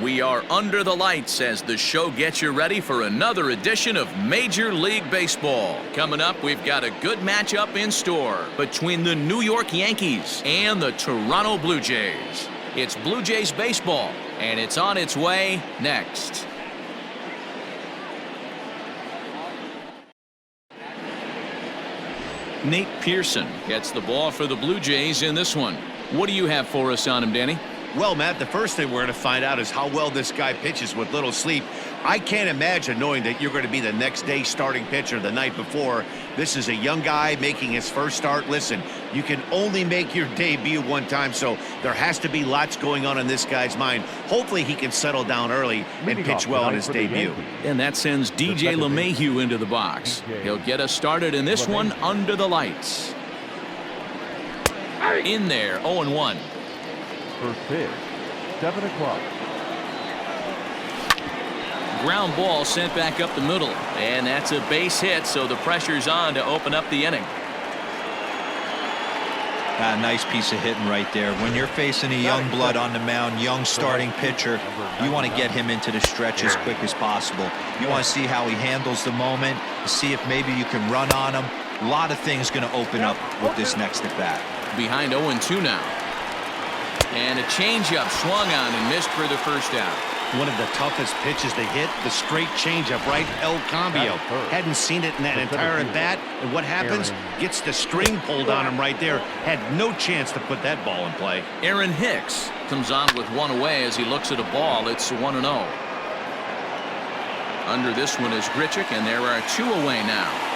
We are under the lights as the show gets you ready for another edition of Major League Baseball. Coming up, we've got a good matchup in store between the New York Yankees and the Toronto Blue Jays. It's Blue Jays baseball, and it's on its way next. Nate Pearson gets the ball for the Blue Jays in this one. What do you have for us on him, Danny? Well, Matt, the first thing we're going to find out is how well this guy pitches with little sleep. I can't imagine knowing that you're going to be the next day starting pitcher the night before. This is a young guy making his first start. Listen, you can only make your debut one time, so there has to be lots going on in this guy's mind. Hopefully he can settle down early and pitch well in his debut. And that sends DJ LeMahieu into the box. He'll get us started in this one under the lights. In there, 0-1. First pitch, 7 o'clock. Ground ball sent back up the middle, and that's a base hit, so the pressure's on to open up the inning. Nice piece of hitting right there. When you're facing a young blood on the mound, young starting pitcher, you want to get him into the stretch as quick as possible. You want to see how he handles the moment, see if maybe you can run on him. A lot of things going to open up with this next at bat. Behind 0-2 now. And a changeup swung on and missed for the first out. One of the toughest pitches to hit, the straight changeup, right? El Cambio. Hadn't seen it in that entire at bat. And what happens? Gets the string pulled on him right there. Had no chance to put that ball in play. Aaron Hicks comes on with one away as he looks at a ball. It's 1-0. Under this one is Grichuk, and there are 2 away now.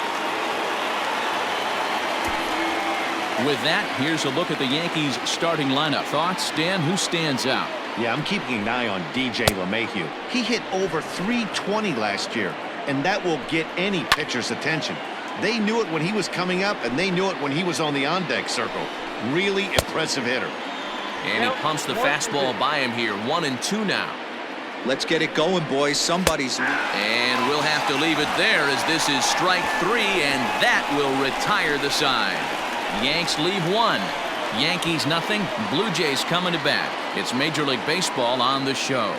With that, here's a look at the Yankees starting lineup. Thoughts, Dan? Who stands out? Yeah, I'm keeping an eye on DJ LeMahieu. He hit over 320 last year, and that will get any pitcher's attention. They knew it when he was coming up, and they knew it when he was on the on-deck circle. Really impressive hitter. And he pumps the fastball by him here. 1-2 now. Let's get it going, boys. Somebody's... And we'll have to leave it there as this is strike 3, and that will retire the side. Yanks leave 1. Yankees nothing. Blue Jays coming to bat. It's Major League Baseball on the show.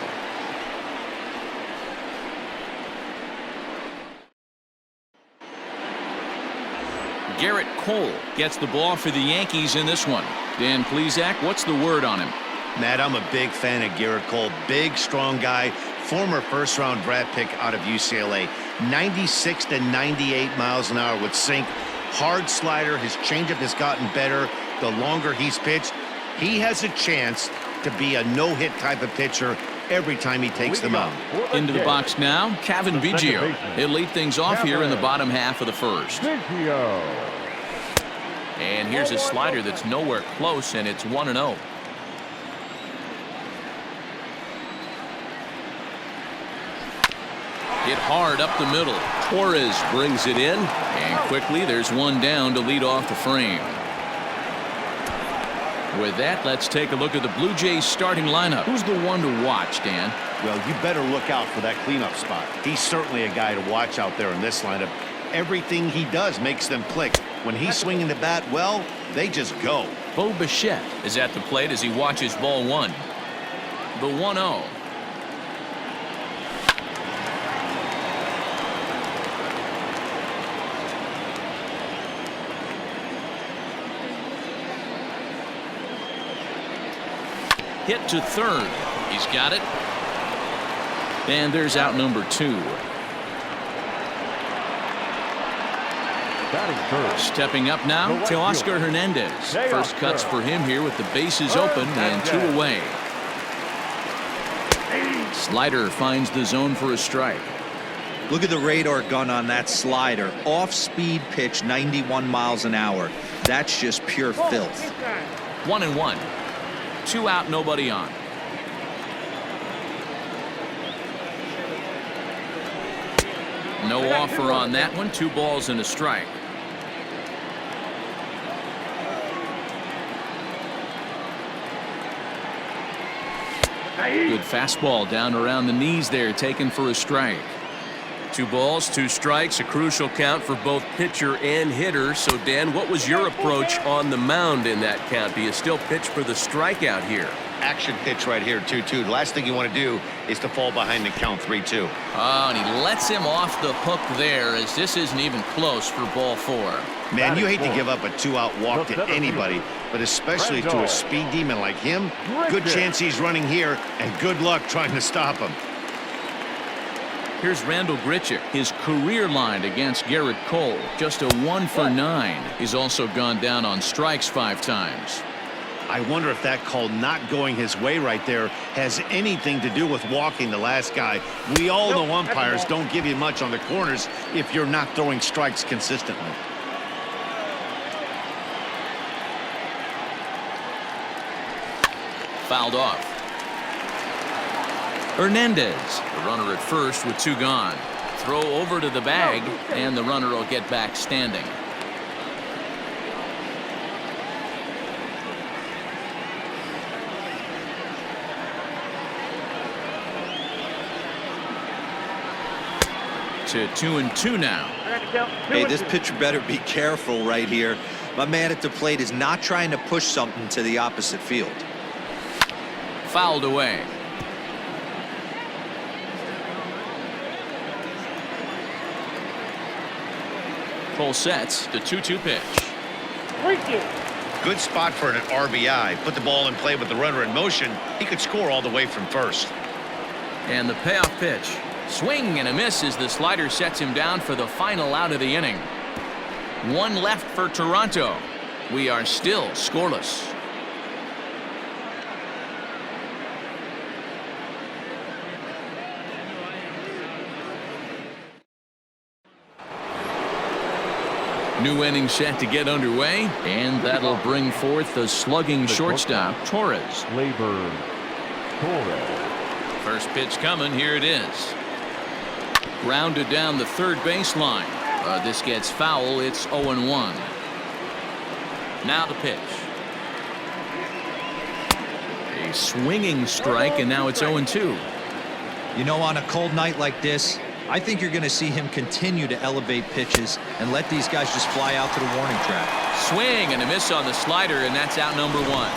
Garrett Cole gets the ball for the Yankees in this one. Dan Plesac, what's the word on him? Matt, I'm a big fan of Garrett Cole. Big, strong guy. Former first-round draft pick out of UCLA. 96 to 98 miles an hour with sink. Hard slider. His changeup has gotten better the longer he's pitched. He has a chance to be a no-hit type of pitcher every time he takes the mound. Into the box now, Kevin Biggio. He'll lead things off here in the bottom half of the first. And here's a slider that's nowhere close, and it's 1-0. Hit hard up the middle. Torres brings it in, and quickly there's one down to lead off the frame. With that, let's take a look at the Blue Jays starting lineup. Who's the one to watch, Dan? Well, you better look out for that cleanup spot. He's certainly a guy to watch out there in this lineup. Everything he does makes them click. When he's swinging the bat, well, they just go. Bo Bichette is at the plate as he watches ball 1. The 1-0. Hit to third. He's got it. And there's out number 2. Stepping up now, Teoscar Hernandez. First cuts for him here with the bases open and 2 away. Slider finds the zone for a strike. Look at the radar gun on that slider. Off-speed pitch, 91 miles an hour. That's just pure filth. 1-1. 2 out, nobody on. No offer on that one. 2 balls and a strike. Good fastball down around the knees there, taken for a strike. 2 balls, 2 strikes, a crucial count for both pitcher and hitter. So, Dan, what was your approach on the mound in that count? Do you still pitch for the strikeout here? Action pitch right here, 2-2. The last thing you want to do is to fall behind the count 3-2. Oh, and he lets him off the hook there, as this isn't even close for ball 4. Man, you hate to give up a 2-out walk to anybody, but especially to a speed demon like him. Good chance he's running here, and good luck trying to stop him. Here's Randall Grichuk. His career line against Garrett Cole, just a 1 for 9. He's also gone down on strikes 5 times. I wonder if that call not going his way right there has anything to do with walking the last guy. We all know umpires don't give you much on the corners if you're not throwing strikes consistently. Fouled off. Hernandez, the runner at first with 2 gone. Throw over to the bag, and the runner will get back standing. To 2-2 now. Hey, this pitcher better be careful right here. My man at the plate is not trying to push something to the opposite field. Fouled away. Cole sets the 2-2 pitch. Good spot for an RBI. Put the ball in play with the runner in motion. He could score all the way from first. And the payoff pitch. Swing and a miss as the slider sets him down for the final out of the inning. 1 left for Toronto. We are still scoreless. New inning set to get underway, and that'll bring forth the slugging shortstop, Torres. Labor Torres. First pitch coming. Here it is. Grounded down the third baseline. This gets foul. It's 0-1. Now the pitch. A swinging strike, and now it's 0-2. You know, on a cold night like this, I think you're going to see him continue to elevate pitches and let these guys just fly out to the warning track. Swing and a miss on the slider, and that's out number 1.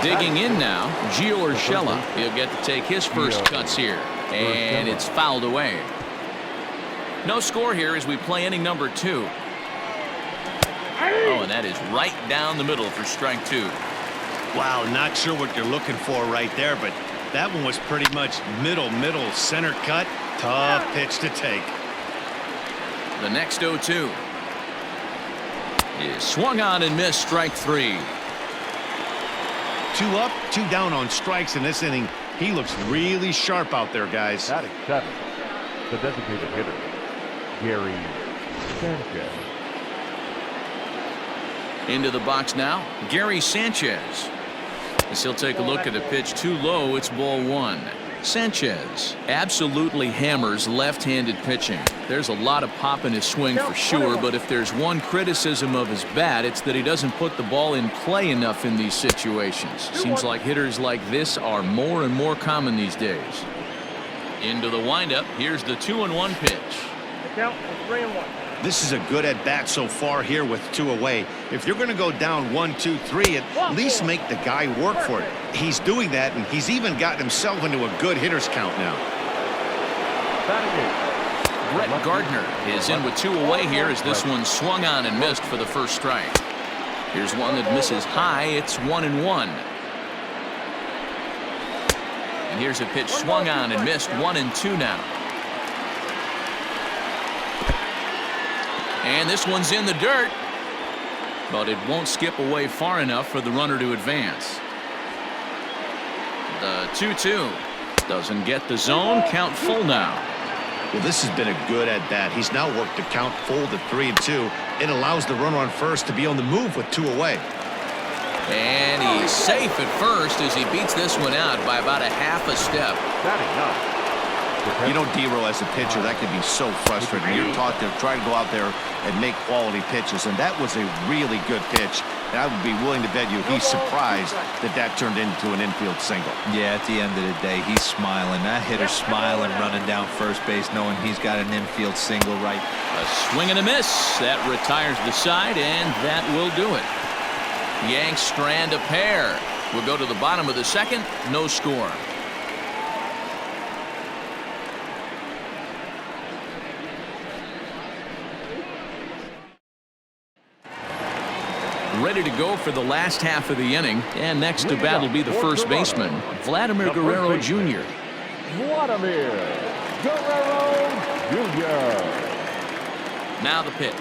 Digging in now, Gio Urshela. He'll get to take his first cuts here, and it's fouled away. No score here as we play inning number 2. Oh, and that is right down the middle for strike 2. Wow, not sure what you're looking for right there, but that one was pretty much middle center cut. Tough pitch to take. The next 0-2 is swung on and missed, strike 3. 2 up, 2 down on strikes in this inning. He looks really sharp out there, guys. Batting 7, the designated hitter, Gary Sanchez. Into the box now, Gary Sanchez. As he'll take a look at a pitch too low, it's ball 1. Sanchez absolutely hammers left-handed pitching. There's a lot of pop in his swing for sure, but if there's one criticism of his bat, it's that he doesn't put the ball in play enough in these situations. Seems like hitters like this are more and more common these days. Into the windup, here's the 2-1 pitch. Count 3-1. This is a good at-bat so far here with 2 away. If you're going to go down 1, 2, 3, at least make the guy work for it. He's doing that, and he's even gotten himself into a good hitter's count now. Brett Gardner is in with 2 away here as this one swung on and missed for the first strike. Here's one that misses high. It's 1-1. And here's a pitch swung on and missed, 1-2 now. And this one's in the dirt, but it won't skip away far enough for the runner to advance. The 2-2 doesn't get the zone. Count full now. Well, this has been a good at-bat. He's now worked the count full to 3-2. It allows the runner on first to be on the move with 2 away. And he's safe at first as he beats this one out by about a half a step. You know, D-Row, as a pitcher, that can be so frustrating. You're taught to try to go out there and make quality pitches, and that was a really good pitch. And I would be willing to bet you he's surprised that turned into an infield single. Yeah, at the end of the day, he's smiling. That hitter's smiling, running down first base, knowing he's got an infield single right. A swing and a miss. That retires the side, and that will do it. Yanks strand a pair. We'll go to the bottom of the second. No score. Ready to go for the last half of the inning. And next to bat will be the first baseman, Vladimir Guerrero Jr. Vladimir Guerrero Jr. Now the pitch.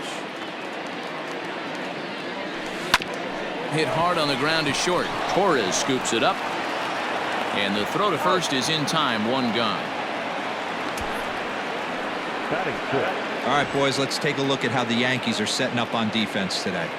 Hit hard on the ground to short. Torres scoops it up. And the throw to first is in time. One gone. Batting fifth. All right, boys, let's take a look at how the Yankees are setting up on defense today.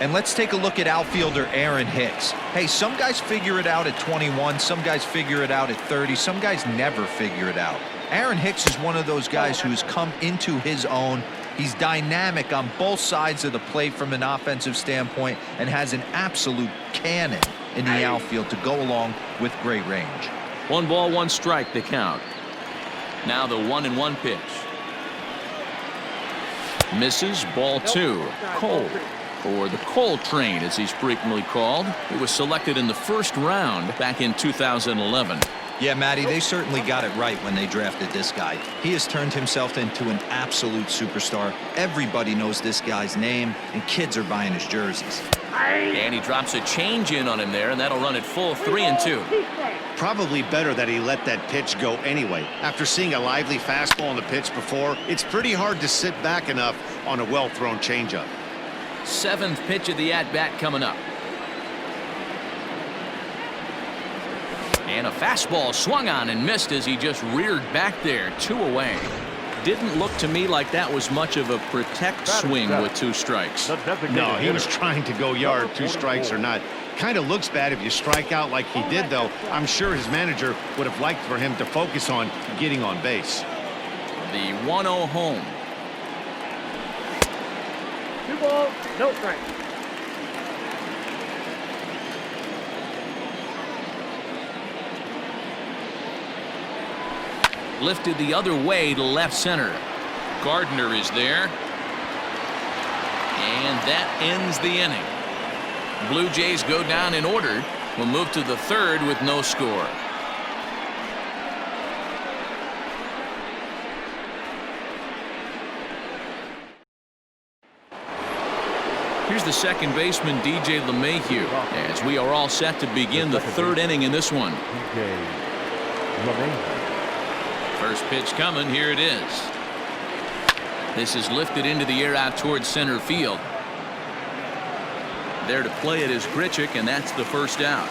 And let's take a look at outfielder Aaron Hicks. Hey, some guys figure it out at 21. Some guys figure it out at 30. Some guys never figure it out. Aaron Hicks is one of those guys who has come into his own. He's dynamic on both sides of the plate from an offensive standpoint and has an absolute cannon in the outfield to go along with great range. 1 ball, 1 strike to count. Now the 1-1 pitch. Misses. Ball 2. Cole, or the Cole train as he's frequently called. It was selected in the first round back in 2011. Yeah, Matty, they certainly got it right when they drafted this guy. He has turned himself into an absolute superstar. Everybody knows this guy's name, and kids are buying his jerseys. And he drops a change in on him there, and that'll run it full 3-2. Probably better that he let that pitch go anyway. After seeing a lively fastball on the pitch before, it's pretty hard to sit back enough on a well-thrown changeup. 7th pitch of the at-bat coming up. And a fastball swung on and missed as he just reared back there. 2 away. Didn't look to me like that was much of a protect swing with 2 strikes. No, he was trying to go yard, 2 strikes or not. Kind of looks bad if you strike out like he did, though. I'm sure his manager would have liked for him to focus on getting on base. The 1-0 home. 2 balls, no strikes. Lifted the other way to left center. Gardner is there. And that ends the inning. Blue Jays go down in order. We'll move to the 3rd with no score. Here's the second baseman, DJ LeMahieu, as we are all set to begin the 3rd inning in this one. First pitch coming. Here it is. This is lifted into the air out towards center field. There to play it is Grichuk, and that's the first out.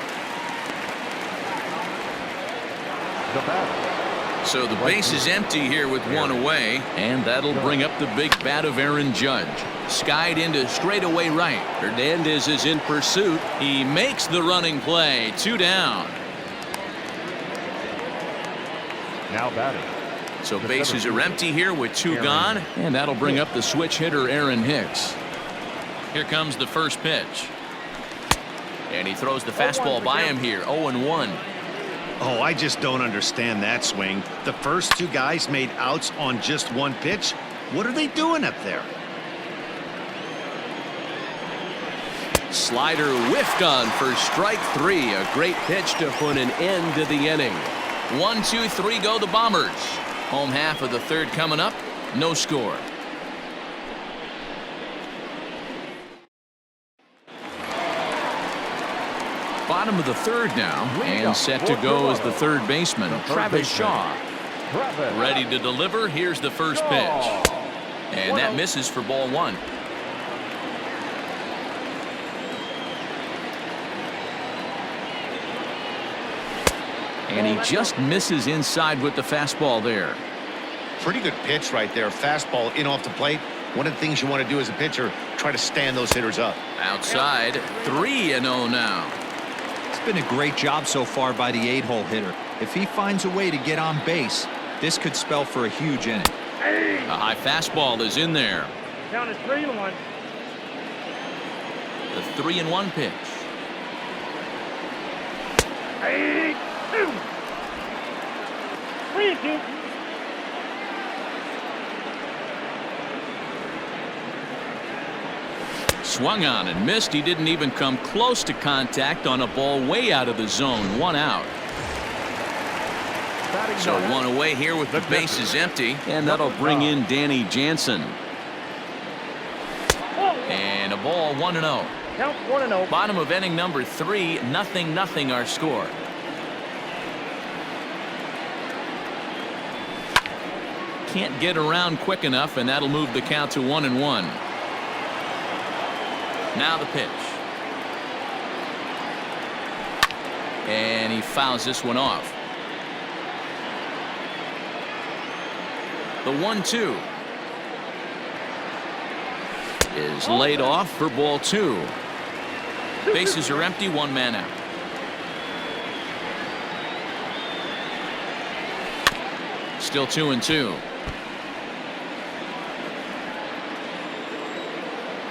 So the base is empty here with 1 away, and that'll bring up the big bat of Aaron Judge. Skied into straightaway right. Hernandez is in pursuit. He makes the running play. 2 down. Now batting. So bases are empty here with 2 gone, and that'll bring up the switch hitter Aaron Hicks. Here comes the first pitch. And he throws the fastball by him here. 0-1. Oh, I just don't understand that swing. The first 2 guys made outs on just 1 pitch. What are they doing up there? Slider whiffed on for strike 3. A great pitch to put an end to the inning. 1, 2, 3 go the Bombers. Home half of the 3rd coming up. No score. Bottom of the 3rd now, and set to go as the 3rd baseman, Travis Shaw. Ready to deliver. Here's the first pitch. And that misses for ball 1. And he just misses inside with the fastball there. Pretty good pitch right there. Fastball in off the plate. One of the things you want to do as a pitcher, try to stand those hitters up. Outside, 3-0 now. It's been a great job so far by the 8-hole hitter. If he finds a way to get on base, this could spell for a huge inning. A high fastball is in there. Count is 3-1. The 3-1 pitch. 3-2. 3-2. Swung on and missed. He didn't even come close to contact on a ball way out of the zone. 1 out. So 1 away here with the bases empty, and that'll bring in Danny Jansen. And a ball, 1-0. Count 1-0. Bottom of inning number 3, 0-0 our score. Can't get around quick enough, and that'll move the count to 1-1. Now the pitch. And he fouls this one off. The 1-2 is laid off for ball 2. Bases are empty, 1 man out. Still 2-2.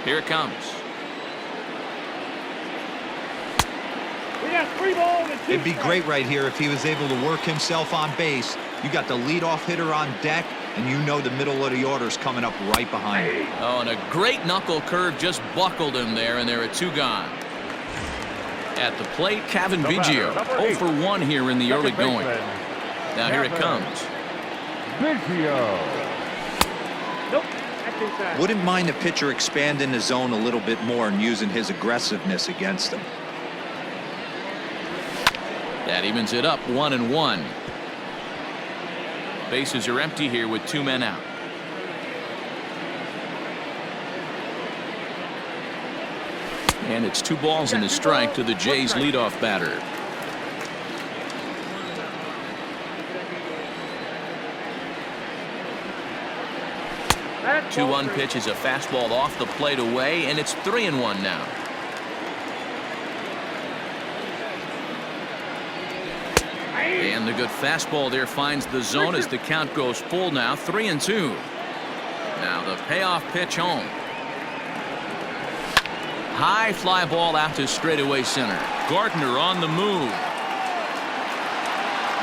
Here it comes. We got 3 balls and 2 It'd be strikes. great right here if he was able to work himself on base. You got the leadoff hitter on deck, and you know the middle of the order's coming up right behind him. Oh, and a great knuckle curve just buckled him there, and there are 2 gone. At the plate, Kevin Biggio, 0 for 1 here in the early going. Now here it comes. Biggio. Nope. That's inside. Wouldn't mind the pitcher expanding the zone a little bit more and using his aggressiveness against him. That evens it up, 1-1. Bases are empty here with 2 men out. And it's 2 balls and a strike to the Jays leadoff batter. 2-1 pitch is a fastball off the plate away, and it's 3-1 now. And the good fastball there finds the zone as the count goes full now, 3-2. Now the payoff pitch home. High fly ball out to straightaway center. Gardner on the move.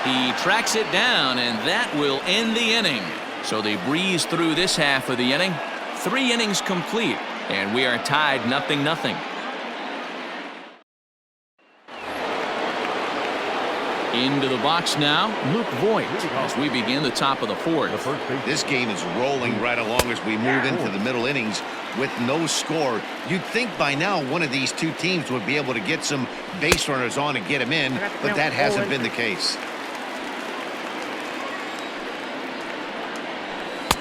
He tracks it down, and that will end the inning. So they breeze through this half of the inning. 3 innings complete, and we are tied 0-0. Into the box now, Luke Voigt, as we begin the top of the 4th. This game is rolling right along as we move into the middle innings with no score. You'd think by now one of these 2 teams would be able to get some base runners on and get them in, but that hasn't been the case.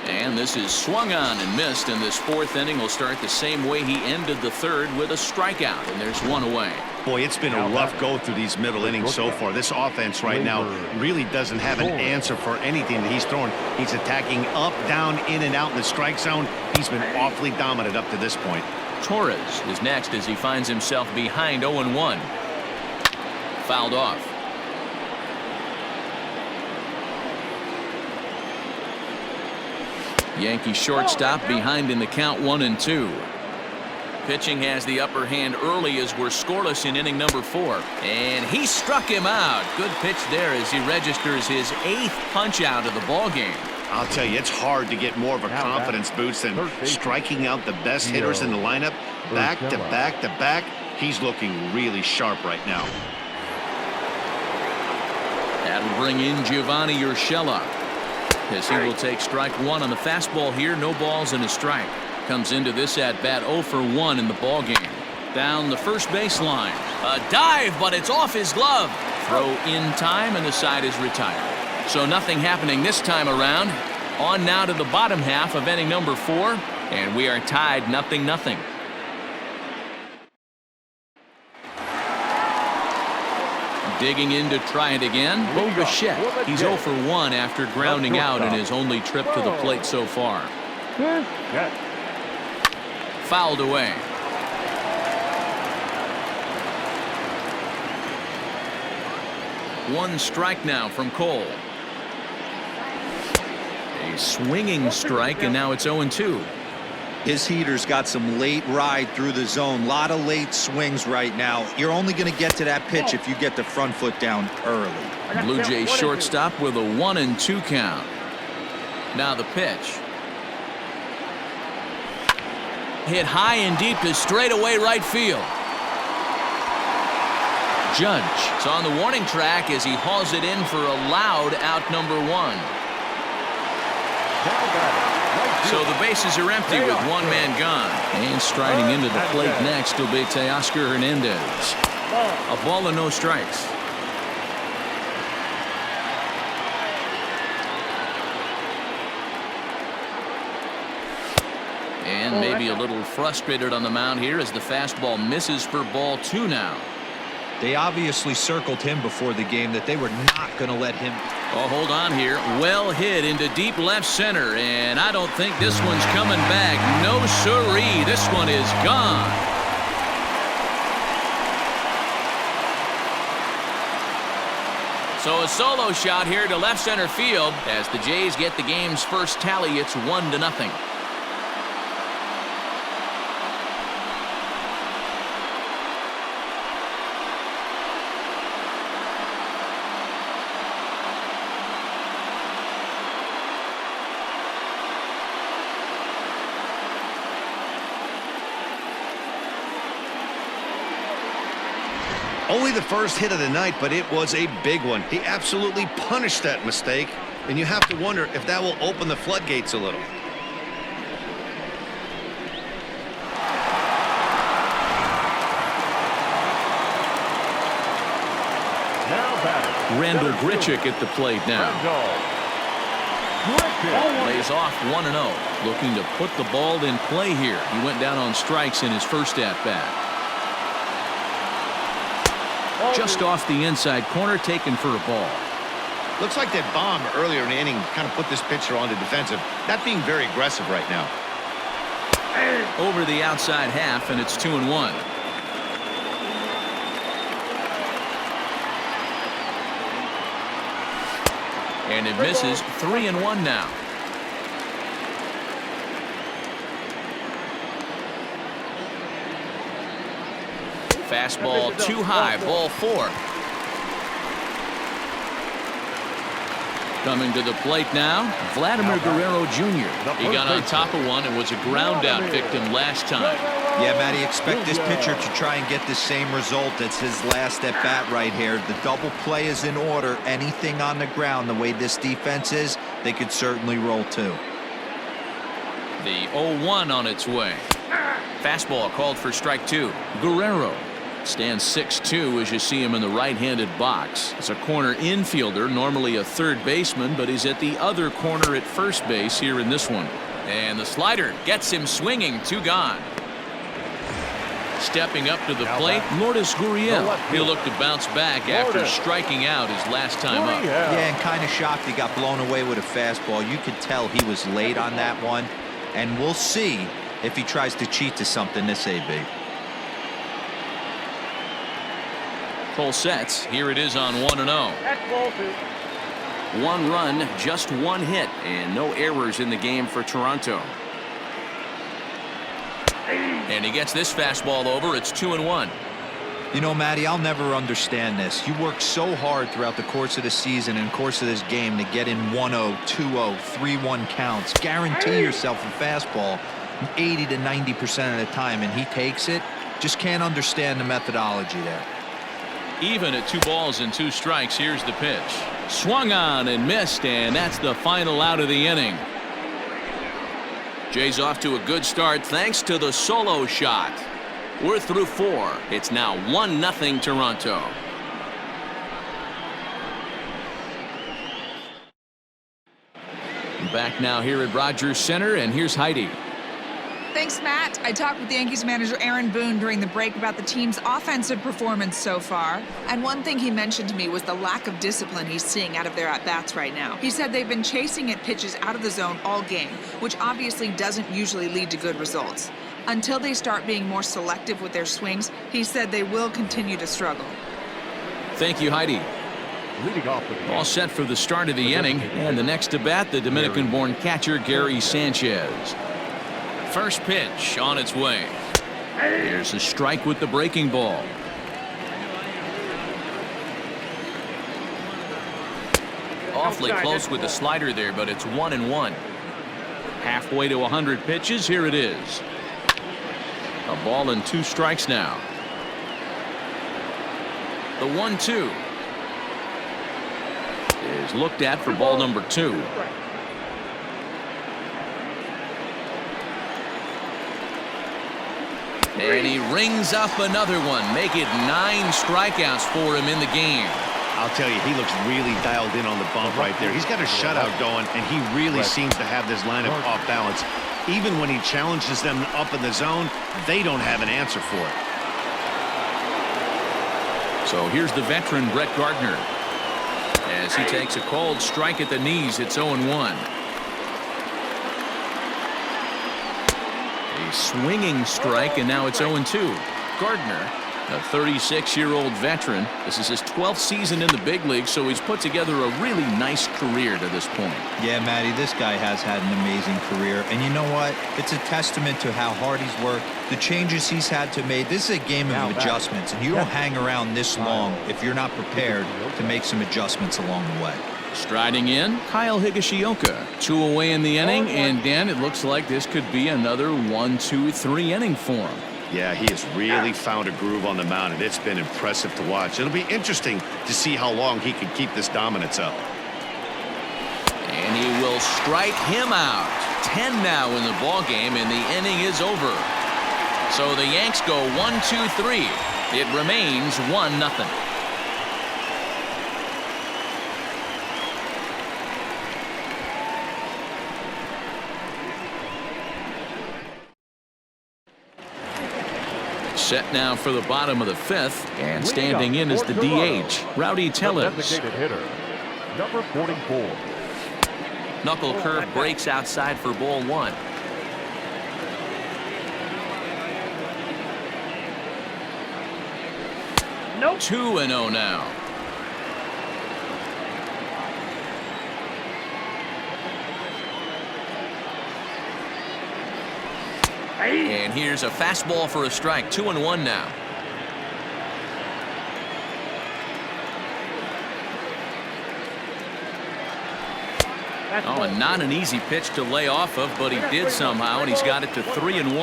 And this is swung on and missed, and this 4th inning will start the same way he ended the 3rd with a strikeout, and there's 1 away. Boy, it's been a rough go through these middle innings so far. This offense right now really doesn't have an answer for anything that he's throwing. He's attacking up, down, in and out in the strike zone. He's been awfully dominant up to this point. Torres is next as he finds himself behind 0-1. Fouled off. Yankee shortstop behind in the count, 1-2. Pitching has the upper hand early as we're scoreless in inning number 4. And he struck him out. Good pitch there as he registers his 8th punch out of the ball game. I'll tell you, it's hard to get more of a confidence boost than striking out the best hitters in the lineup. Back to back to back. He's looking really sharp right now. That'll bring in Giovanni Urshela, as he will take strike 1 on the fastball here. No balls and a strike. Comes into this at bat 0 for 1 in the ball game. Down the first baseline. A dive, but it's off his glove. Throw in time, and the side is retired. So nothing happening this time around. On now to the bottom half of inning number 4, and we are tied 0-0. Digging in to try it again, Bo Bichette. He's 0 for 1 after grounding out in his only trip to the plate so far. Fouled away. One strike now from Cole. A swinging strike, and now it's 0-2. His heater's got some late ride through the zone. A lot of late swings right now. You're only going to get to that pitch if you get the front foot down early. Blue Jays shortstop with a 1-2 count. Now the pitch. Hit high and deep to straightaway right field. Judge is on the warning track as he hauls it in for a loud out number 1. So the bases are empty with one man gone. And striding into the plate next will be Teoscar Hernandez. A ball and no strikes. And maybe a little frustrated on the mound here as the fastball misses for ball 2 now. They obviously circled him before the game that they were not going to let him. Oh, hold on here. Well hit into deep left center, and I don't think this one's coming back. No siree. This one is gone. So a solo shot here to left center field as the Jays get the game's first tally. It's 1-0. Only the first hit of the night, but it was a big one. He absolutely punished that mistake, and you have to wonder if that will open the floodgates a little. Randall Grichuk at the plate now. Lays off 1-0. Looking to put the ball in play here. He went down on strikes in his first at-bat. Just off the inside corner, taken for a ball. Looks like that bomb earlier in the inning kind of put this pitcher on the defensive. Not being very aggressive right now. Over the outside half, and it's 2-1. And it misses. 3-1 now. Fastball too high, ball 4. Coming to the plate now, Vladimir Guerrero Jr. He got on top of one and was a ground out victim last time. Yeah, Matty, expect this pitcher to try and get the same result. That's his last at bat right here. The double play is in order. Anything on the ground, the way this defense is, they could certainly roll too. The 0-1 on its way. Fastball called for strike 2. Guerrero stands 6'2" as you see him in the right-handed box. It's a corner infielder, normally a third baseman, but he's at the other corner at first base here in this one. And the slider gets him swinging. 2 gone. Stepping up to the plate, Lourdes Gurriel. He'll look to bounce back after striking out his last time up. Yeah, and kind of shocked he got blown away with a fastball. You could tell he was late on that one, and we'll see if he tries to cheat to something this AB. Full sets. Here it is on 1-0. That's ball 2. 1 run, just 1 hit, and no errors in the game for Toronto. And he gets this fastball over. It's 2-1. You know, Matty, I'll never understand this. You work so hard throughout the course of the season and course of this game to get in 1-0, 2-0, 3-1 counts. Guarantee yourself a fastball 80 to 90% of the time, and he takes it. Just can't understand the methodology there. Even at 2 balls and 2 strikes, here's the pitch. Swung on and missed, and that's the final out of the inning. Jays off to a good start thanks to the solo shot. We're through 4. It's now 1-0 Toronto. Back now here at Rogers Center, and here's Heidi. Thanks, Matt. I talked with Yankees manager Aaron Boone during the break about the team's offensive performance so far. And one thing he mentioned to me was the lack of discipline he's seeing out of their at-bats right now. He said they've been chasing at pitches out of the zone all game, which obviously doesn't usually lead to good results. Until they start being more selective with their swings, he said they will continue to struggle. Thank you, Heidi. All set for the start of the inning, and the next to bat, the Dominican-born catcher Gary Sanchez. First pitch on its way. Here's a strike with the breaking ball. Awfully close with the slider there, but it's 1-1. Halfway to 100 pitches. Here it is. A ball and 2 strikes now. The 1-2 is looked at for ball number 2. And he rings up another one, make it 9 strikeouts for him in the game. I'll tell you, he looks really dialed in on the bump right there. He's got a shutout going, and he really seems to have this lineup off balance. Even when he challenges them up in the zone, they don't have an answer for it. So here's the veteran Brett Gardner as he takes a cold strike at the knees. It's 0-1. A swinging strike, and now it's 0-2. Gardner, a 36-year-old veteran. This is his 12th season in the big league, so he's put together a really nice career to this point. Yeah, Matty, this guy has had an amazing career. And you know what? It's a testament to how hard he's worked, the changes he's had to make. This is a game of adjustments, and you don't hang around this long if you're not prepared to make some adjustments along the way. Striding in, Kyle Higashioka. 2 away in the inning, and Dan, it looks like this could be another 1-2-3 inning for him. Yeah, he has really found a groove on the mound, and it's been impressive to watch. It'll be interesting to see how long he can keep this dominance up. And he will strike him out. 10 now in the ball game, and the inning is over. So the Yanks go 1-2-3. It remains 1-0. Set now for the bottom of the 5th, and standing in is the DH, Rowdy Tellez. Designated hitter, number 44. Knuckle curve breaks outside for ball 1. Nope. 2-0 now. And here's a fastball for a strike. 2-1 now. Oh, and not an easy pitch to lay off of, but he did somehow, and he's got it to 3-1.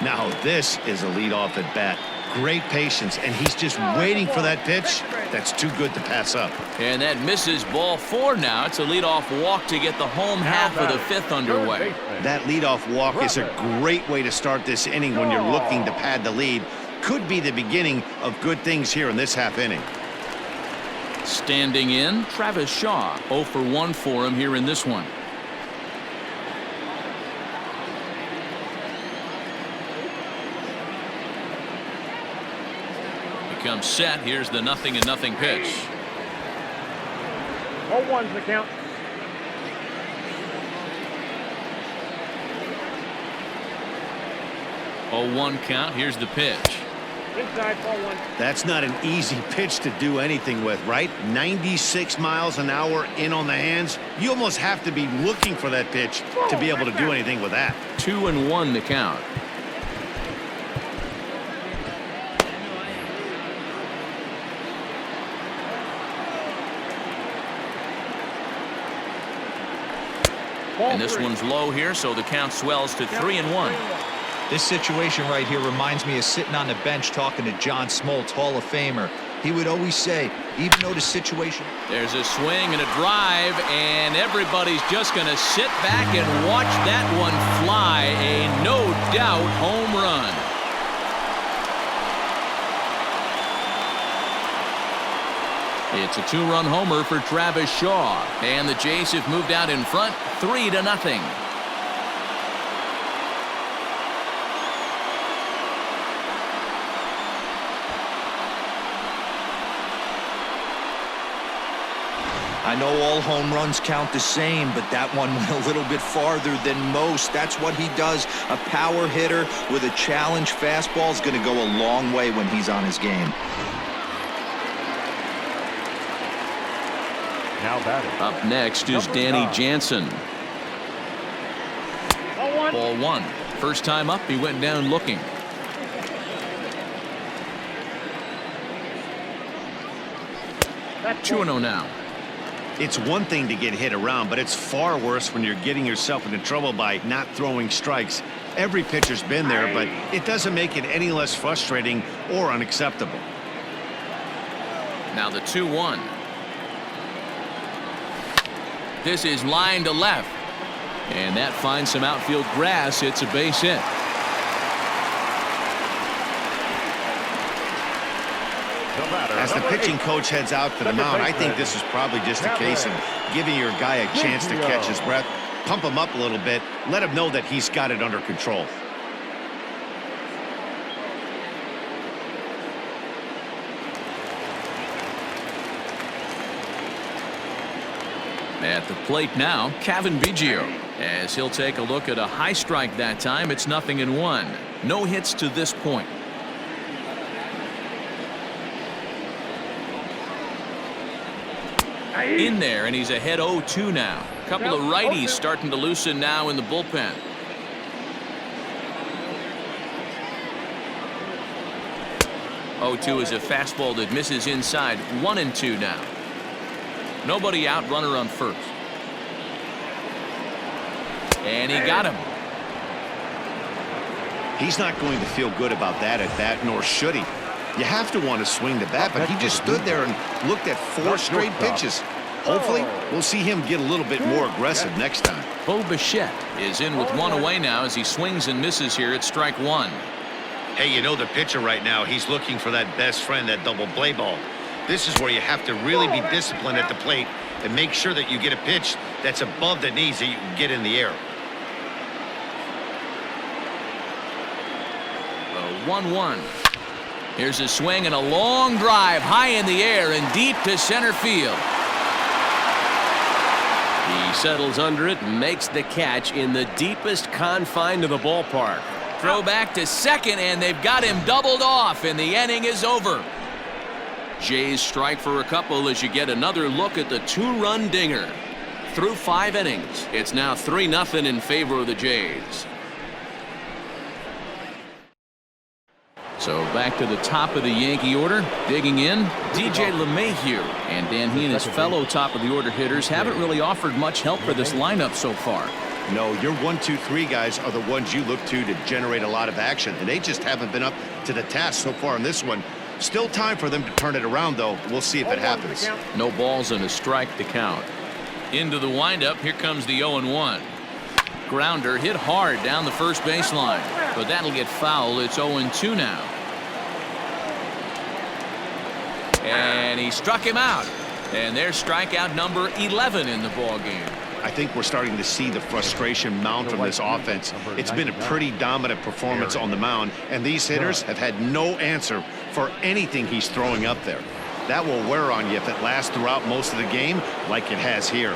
Now this is a leadoff at bat. Great patience, and he's just waiting for that pitch. That's too good to pass up. And that misses ball 4 now. It's a leadoff walk to get the home half of the 5th underway. That leadoff walk is a great way to start this inning when you're looking to pad the lead. Could be the beginning of good things here in this half inning. Standing in, Travis Shaw. 0 for 1 for him here in this one. Comes set. Here's the 0-0 pitch. 0-1's the count. 0-1 count. Here's the pitch. Inside, 0-1. That's not an easy pitch to do anything with, right? 96 miles an hour in on the hands. You almost have to be looking for that pitch to be able to do anything with that. 2-1 the count. And this one's low here, so the count swells to 3-1. This situation right here reminds me of sitting on the bench talking to John Smoltz, Hall of Famer. He would always say, even though the situation... There's a swing and a drive, and everybody's just going to sit back and watch that one fly. A no-doubt home run. It's a 2-run homer for Travis Shaw, and the Jays have moved out in front 3-0. I know all home runs count the same, but that one went a little bit farther than most. That's what he does. A power hitter with a challenge fastball is going to go a long way when he's on his game. Now batting. Up next is Danny Jansen. 0-1. Ball one. First time up, he went down looking. That's 2-0 now. It's one thing to get hit around, but it's far worse when you're getting yourself into trouble by not throwing strikes. Every pitcher's been there, but it doesn't make it any less frustrating or unacceptable. Now the 2-1. This is line to left. And that finds some outfield grass. It's a base hit. As the pitching coach heads out to the mound, I think this is probably just a case of giving your guy a chance to catch his breath, pump him up a little bit, let him know that he's got it under control. At the plate now, Kevin Biggio, as he'll take a look at a high strike that time. It's 0-1. No hits to this point. In there, and he's ahead 0-2 now. A couple of righties starting to loosen now in the bullpen. is a fastball that misses inside. 1-2 now. Nobody out, runner on first. And he got him. He's not going to feel good about that at bat, nor should he. You have to want to swing the bat, but he just stood there and looked at 4 straight pitches. Hopefully, we'll see him get a little bit more aggressive next time. Bo Bichette is in with 1 away now as he swings and misses here at strike 1. Hey, you know the pitcher right now, he's looking for that best friend, that double play ball. This is where you have to really be disciplined at the plate and make sure that you get a pitch that's above the knees that you can get in the air. 1-1. Here's a swing and a long drive high in the air and deep to center field. He settles under it and makes the catch in the deepest confine of the ballpark. Throw back to second, and they've got him doubled off, and the inning is over. Jays strike for a couple as you get another look at the 2-run dinger. Through 5 innings, it's now 3-0 in favor of the Jays. So back to the top of the Yankee order, digging in, DJ LeMahieu. And Dan, he and his fellow top of the order hitters haven't really offered much help for this lineup so far. No, your 1, 2, 3 guys are the ones you look to generate a lot of action, and they just haven't been up to the task so far in this one. Still time for them to turn it around, though. We'll see if it happens. No balls and a strike to count. Into the windup, here comes the 0-1. Grounder hit hard down the first baseline, but that'll get foul. It's 0-2 now. And he struck him out. And there's strikeout number 11 in the ball game. I think we're starting to see the frustration mount from this offense. It's been a pretty dominant performance on the mound, and these hitters have had no answer for anything he's throwing up there. That will wear on you if it lasts throughout most of the game like it has here.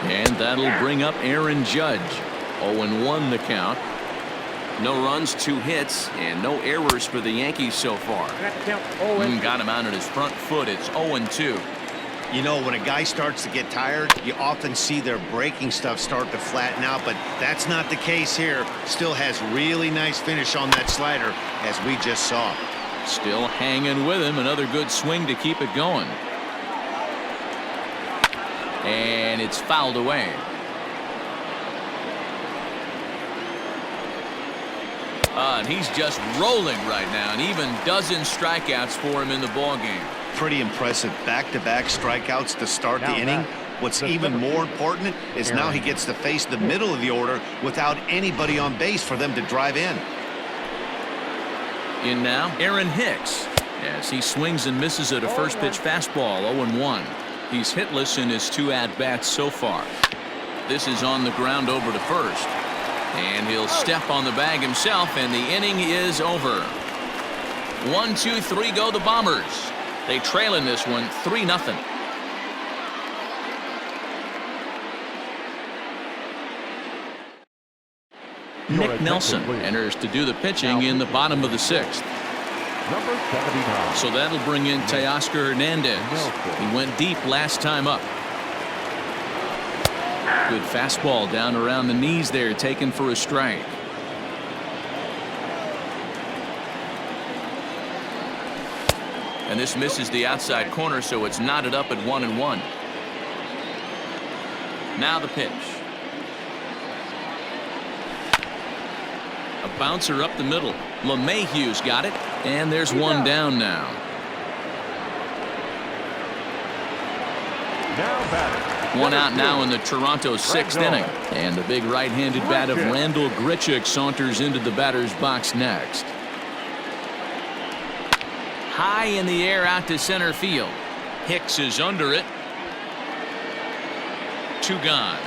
And that'll bring up Aaron Judge. 0-1 the count. No runs, 2 hits, and no errors for the Yankees so far. Got him out on his front foot. It's 0-2. You know, when a guy starts to get tired, you often see their breaking stuff start to flatten out, but that's not the case here. Still has really nice finish on that slider, as we just saw. Still hanging with him. Another good swing to keep it going. And it's fouled away. And he's just rolling right now, and even dozen strikeouts for him in the ballgame. Pretty impressive back-to-back strikeouts to start the inning. What's even more important is now he gets to face the middle of the order without anybody on base for them to drive in. In now, Aaron Hicks, as he swings and misses at a first pitch fastball. 0-1. He's hitless in his 2 at-bats so far. This is on the ground over to first. And he'll step on the bag himself, and the inning is over. 1, 2, 3 go the Bombers. They trail in this one 3-0. Nick Nelson enters to do the pitching in the bottom of the 6th. Number 79. So that'll bring in Teoscar Hernandez. He went deep last time up. Good fastball down around the knees there, taken for a strike. And this misses the outside corner, so it's knotted up at 1-1. Now the pitch. A bouncer up the middle. LeMahieu's got it, and there's one down now. One out now in the Toronto sixth inning. And the big right-handed bat of Randall Grichuk saunters into the batter's box next. High in the air out to center field. Hicks is under it. 2 gone.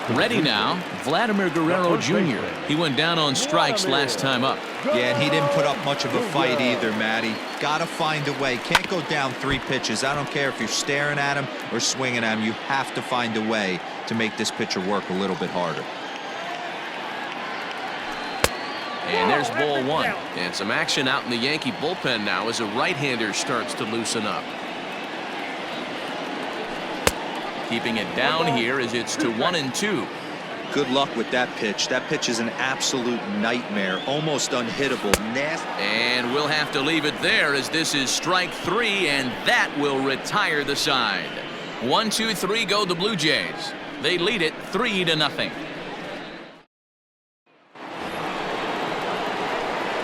Ready now, Vladimir Guerrero Jr. He went down on strikes last time up. Yeah, and he didn't put up much of a fight either, Matty. Gotta find a way. Can't go down 3 pitches. I don't care if you're staring at him or swinging at him. You have to find a way to make this pitcher work a little bit harder. And there's ball 1. And some action out in the Yankee bullpen now as a right-hander starts to loosen up. Keeping it down here as it's to 1-2. Good luck with that pitch. That pitch is an absolute nightmare. Almost unhittable. Nasty. And we'll have to leave it there as this is strike 3, and that will retire the side. 1-2-3 go the Blue Jays. They lead it 3-0.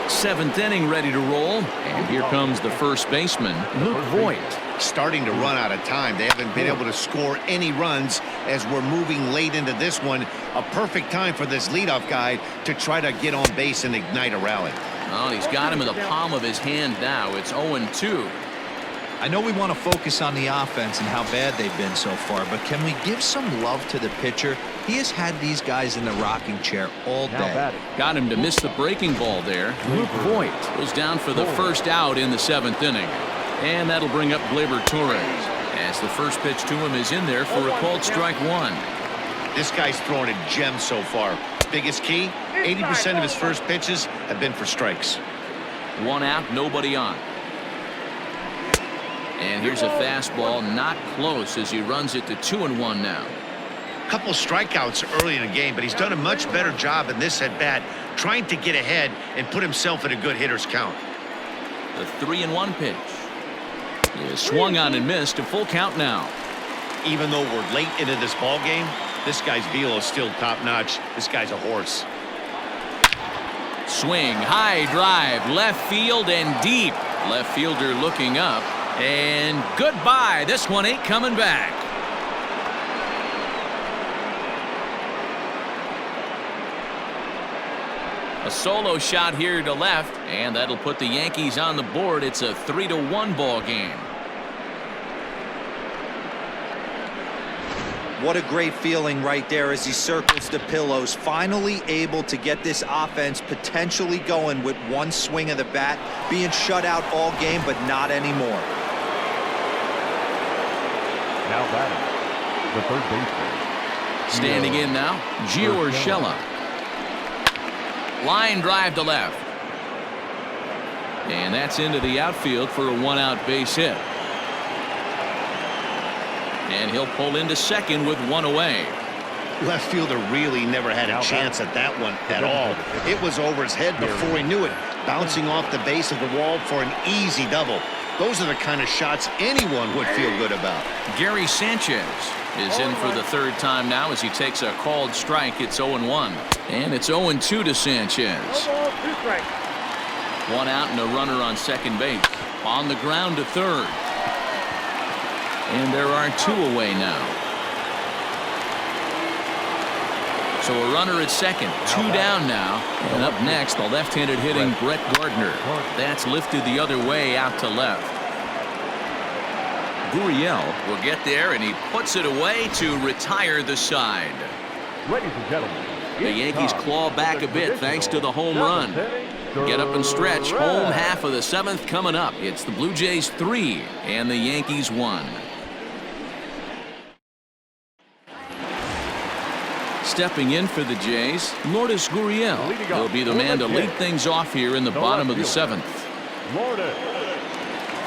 7th inning ready to roll, and here comes the first baseman, Luke Voigt. Starting to run out of time. They haven't been able to score any runs as we're moving late into this one. A perfect time for this leadoff guy to try to get on base and ignite a rally. Oh, he's got him in the palm of his hand now. It's 0-2. I know we want to focus on the offense and how bad they've been so far, but can we give some love to the pitcher? He has had these guys in the rocking chair all day. Got him to miss the breaking ball there. Luke Voigt goes down for the first out in the 7th inning. And that'll bring up Gleyber Torres as the first pitch to him is in there for a called strike 1. This guy's throwing a gem so far. Biggest key, 80% of his first pitches have been for strikes. 1 out, nobody on. And here's a fastball, not close as he runs it to 2-1 now. Couple strikeouts early in the game, but he's done a much better job in this at bat, trying to get ahead and put himself in a good hitter's count. The 3-1 pitch is swung on and missed. A full count now. Even though we're late into this ball game, this guy's velo is still top notch. This guy's a horse. Swing, high drive, left field and deep. Left fielder looking up, and goodbye. This one ain't coming back. A solo shot here to left, and that'll put the Yankees on the board. It's a 3-1 ball game. What a great feeling right there as he circles the pillows. Finally able to get this offense potentially going with one swing of the bat. Being shut out all game, but not anymore. Now batting, the third baseman. Standing in now, Gio Urshela. Line drive to left. And that's into the outfield for a 1-out base hit. And he'll pull into second with 1 away. Left fielder really never had a chance at that one at all. It was over his head before he knew it, bouncing off the base of the wall for an easy double. Those are the kind of shots anyone would feel good about. Gary Sanchez is in for the 3rd time now as he takes a called strike. It's 0-1. And it's 0-2 to Sanchez. 1 out and a runner on second base. On the ground to 3rd. And there are 2 away now. So a runner at second, 2 down now. And up next, the left-handed hitting Brett Gardner. That's lifted the other way out to left. Gurriel will get there, and he puts it away to retire the side. Ladies and gentlemen, the Yankees claw back a bit thanks to the home run. Get up and stretch. Home half of the 7th coming up. It's the Blue Jays 3 and the Yankees 1. Stepping in for the Jays, Lourdes Gurriel will be the man to lead things off here in the bottom of the 7th.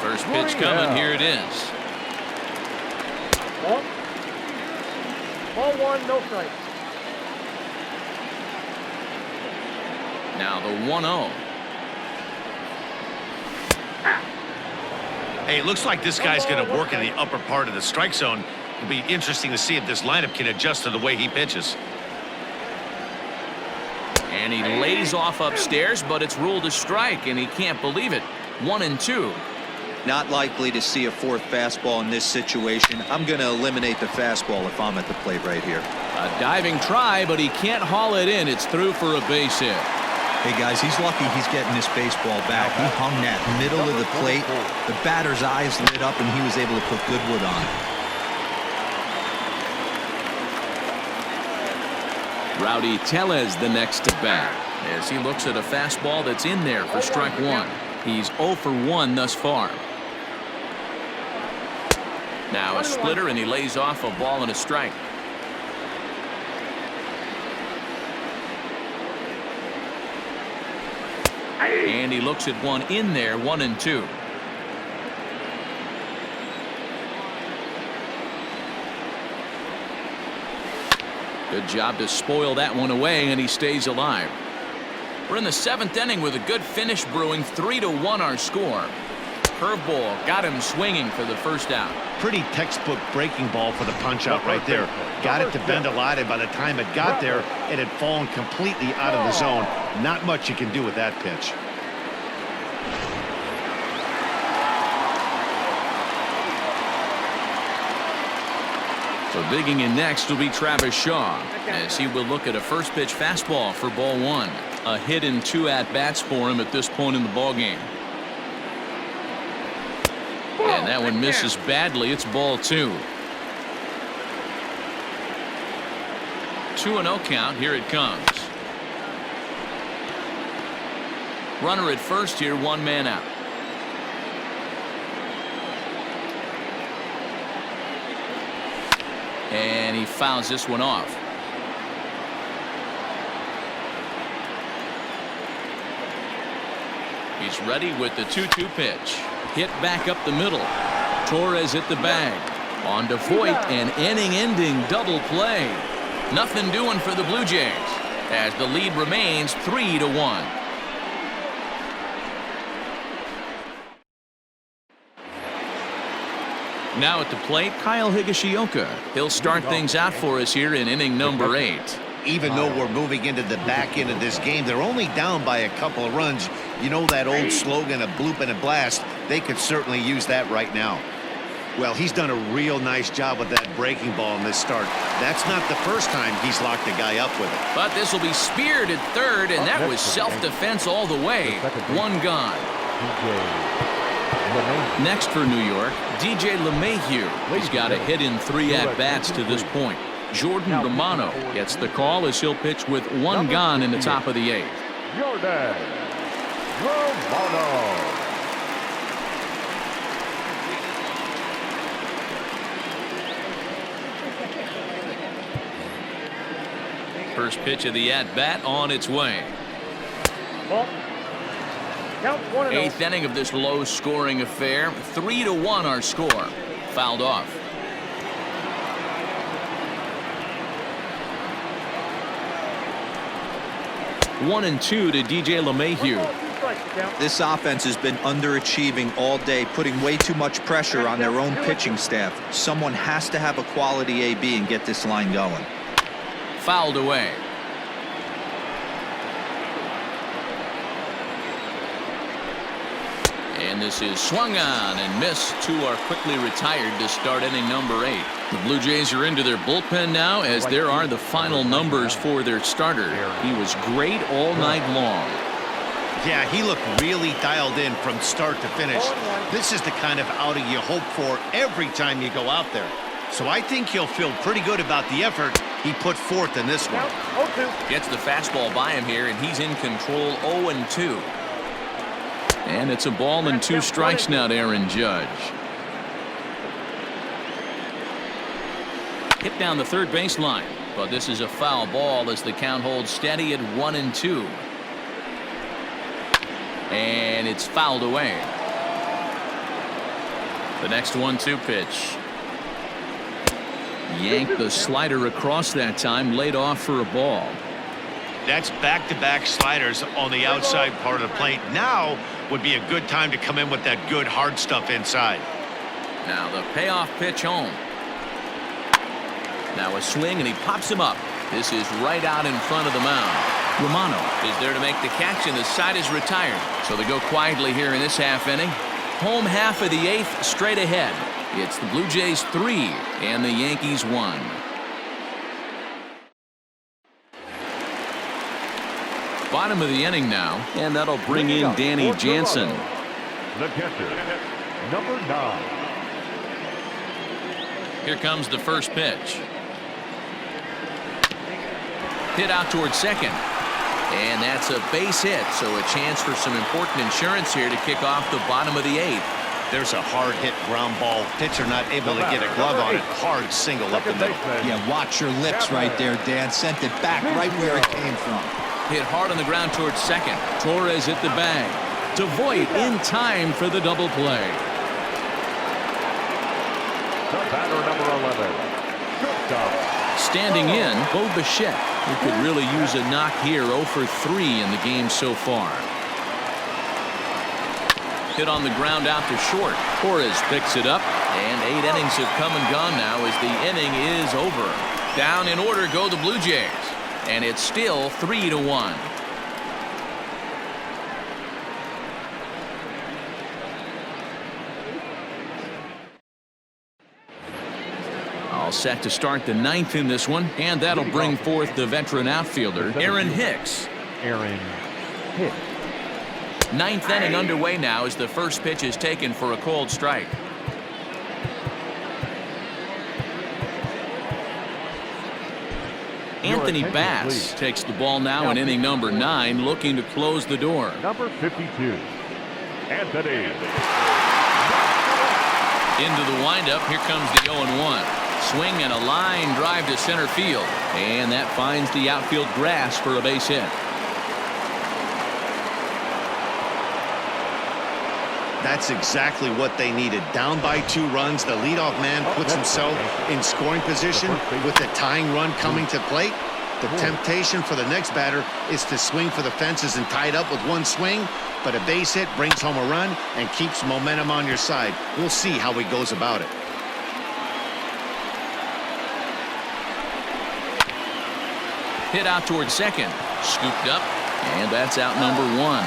First pitch coming, here it is. Ball one, no strike. Now the 1-0. Hey, it looks like this guy's going to work in the upper part of the strike zone. It'll be interesting to see if this lineup can adjust to the way he pitches. And he lays off upstairs, but it's ruled a strike, and he can't believe it. 1-2. Not likely to see a fourth fastball in this situation. I'm going to eliminate the fastball if I'm at the plate right here. A diving try, but he can't haul it in. It's through for a base hit. Hey, guys, he's lucky he's getting this baseball back. He hung that middle of the plate. The batter's eyes lit up, and he was able to put good wood on it. Rowdy Tellez the next to bat as he looks at a fastball that's in there for strike one. He's 0 for 1 thus far. Now a splitter, and he lays off a ball and a strike. And he looks at one in there, 1-2. Good job to spoil that one away, and he stays alive. We're in the 7th inning with a good finish brewing. 3-1 our score. Curveball got him swinging for the first out. Pretty textbook breaking ball for the punch out right there. Got it to bend a lot, and by the time it got there, it had fallen completely out of the zone. Not much you can do with that pitch. So digging in next will be Travis Shaw as he will look at a first pitch fastball for ball one. A hit in 2 at-bats for him at this point in the ballgame. And that one misses badly. It's ball 2. 2-0 count. Here it comes. Runner at first here, 1 man out. And he fouls this one off. He's ready with the 2-2 pitch. Hit back up the middle. Torres at the bag. On to Voit, an inning-ending double play. Nothing doing for the Blue Jays as the lead remains 3-1. Now at the plate, Kyle Higashioka. He'll start things out for us here in inning number 8. Even though we're moving into the back end of this game, they're only down by a couple of runs. You know that old slogan, a bloop and a blast? They could certainly use that right now. Well, he's done a real nice job with that breaking ball in this start. That's not the first time he's locked a guy up with it. But this will be speared at third, and that was self-defense all the way. 1 gone. Next for New York, DJ LeMahieu. He's got a hit in 3 at-bats to this point. Jordan Romano gets the call as he'll pitch with 1 gone in the top of the 8th. Jordan Romano. First pitch of the at-bat on its way. Ball. Count 1-0. 8th inning of this low-scoring affair. 3-1 our score. Fouled off. One and 2 to DJ LeMahieu. This offense has been underachieving all day, putting way too much pressure on their own pitching staff. Someone has to have a quality AB and get this line going. Fouled away. And this is swung on and missed. 2 are quickly retired to start inning number 8. The Blue Jays are into their bullpen now as there are the final numbers for their starter. He was great all night long. Yeah, he looked really dialed in from start to finish. This is the kind of outing you hope for every time you go out there. So I think he'll feel pretty good about the effort he put forth in this one. Gets the fastball by him here, and he's in control. 0-2. And it's a ball and 2 strikes now to Aaron Judge. Hit down the third baseline, but this is a foul ball as the count holds steady at 1-2. And it's fouled away. The next 1-2 pitch. Yanked the slider across that time, laid off for a ball. That's back-to-back sliders on the outside part of the plate. Now would be a good time to come in with that good hard stuff inside. Now the payoff pitch home. Now a swing, and he pops him up. This is right out in front of the mound. Romano is there to make the catch, and the side is retired. So they go quietly here in this half inning. Home half of the 8th straight ahead. It's the Blue Jays 3 and the Yankees 1. Bottom of the inning now, and that'll bring in Danny Jansen. The catcher, number 9. Here comes the first pitch. Hit out towards second. And that's a base hit, so a chance for some important insurance here to kick off the bottom of the 8th. There's a hard hit ground ball. Pitcher not able to get a glove on it. Hard single up the middle. Yeah, watch your lips right there, Dan. Sent it back right where it came from. Hit hard on the ground towards second. Torres hit the bag. To Voit in time for the double play. The batter, number 11. Shortstop. Standing in, Bo Bichette, who could really use a knock here. 0 for 3 in the game so far. Hit on the ground out to short. Torres picks it up, and 8 innings have come and gone now as the inning is over. Down in order go the Blue Jays, and it's still 3-1. All set to start the 9th in this one, and that'll bring forth the veteran outfielder, Aaron Hicks. Aaron Hicks. 9th inning underway now as the first pitch is taken for a cold strike. Anthony Bass takes the ball now in inning number 9, looking to close the door. Number 52, Anthony. Into the windup, here comes the 0-1. Swing and a line drive to center field, and that finds the outfield grass for a base hit. That's exactly what they needed. Down by 2 runs, the leadoff man puts himself in scoring position with the tying run coming to plate. The temptation for the next batter is to swing for the fences and tie it up with 1 swing, but a base hit brings home a run and keeps momentum on your side. We'll see how he goes about it. Hit out towards second. Scooped up, and that's out number 1.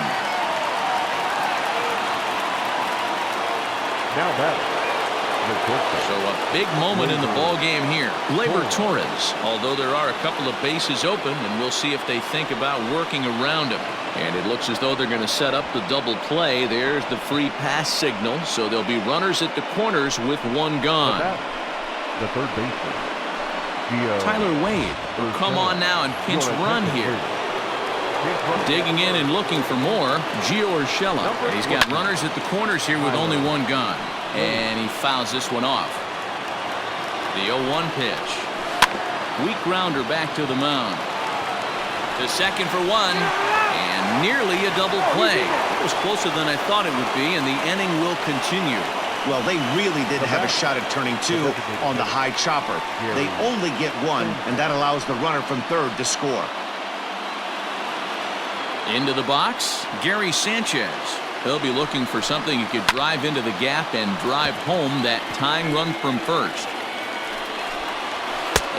Now batting. So a big moment in the ball game here. Gleyber Torres, although there are a couple of bases open, and we'll see if they think about working around him. And it looks as though they're going to set up the double play. There's the free pass signal, so there'll be runners at the corners with 1 gone. The third baseman, Tyler Wade will come on now and pinch run here. Digging in and looking for more, Gio Urshela. And he's got runners at the corners here with only 1 gone. And he fouls this one off. The 0-1 pitch. Weak grounder back to the mound. To second for 1. And nearly a double play. It was closer than I thought it would be, and the inning will continue. Well, they really did have a shot at turning 2 on the high chopper. They only get 1, and that allows the runner from third to score. Into the box, Gary Sanchez. He'll be looking for something he could drive into the gap and drive home that tying run from first.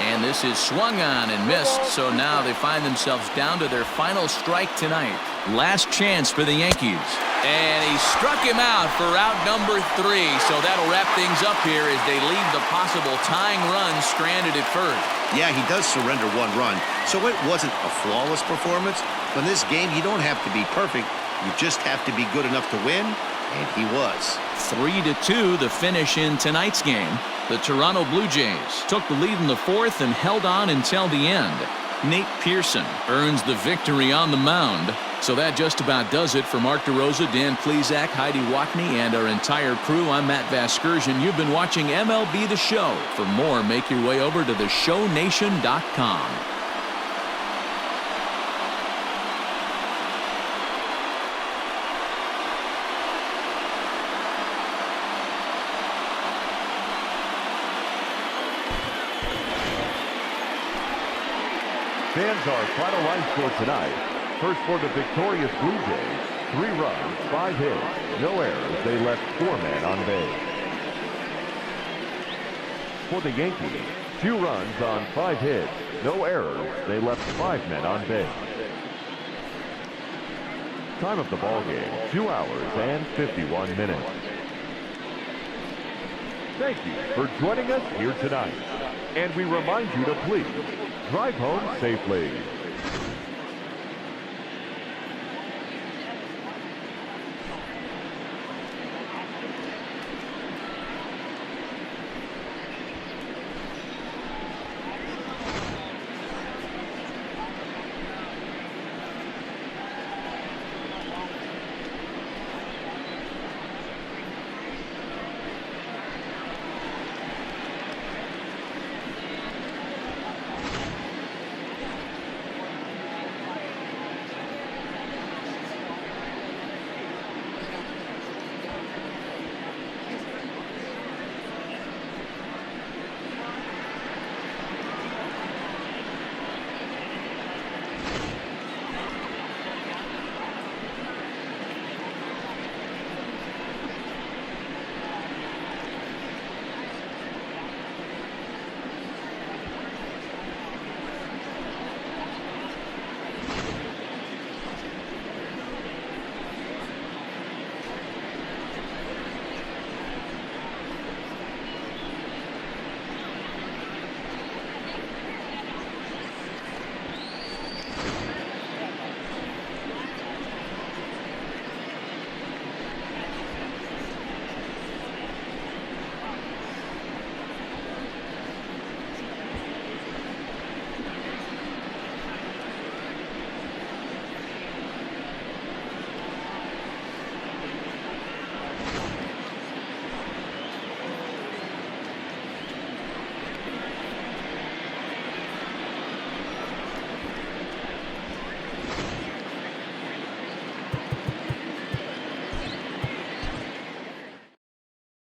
And this is swung on and missed, so now they find themselves down to their final strike tonight. Last chance for the Yankees. And he struck him out for out number 3, so that'll wrap things up here as they leave the possible tying run stranded at first. Yeah, he does surrender 1 run, so it wasn't a flawless performance. But in this game, you don't have to be perfect. You just have to be good enough to win, and he was. 3-2 the finish in tonight's game. The Toronto Blue Jays took the lead in the 4th and held on until the end. Nate Pearson earns the victory on the mound. So that just about does it for Mark DeRosa, Dan Plesac, Heidi Watney, and our entire crew. I'm Matt Vasgersian. You've been watching MLB The Show. For more, make your way over to theshownation.com. Fans, our final line score tonight. First for the victorious Blue Jays, 3 runs, 5 hits, no errors. They left 4 men on base. For the Yankees, 2 runs on 5 hits, no errors. They left 5 men on base. Time of the ball game, 2 hours and 51 minutes. Thank you for joining us here tonight. And we remind you to please drive home safely.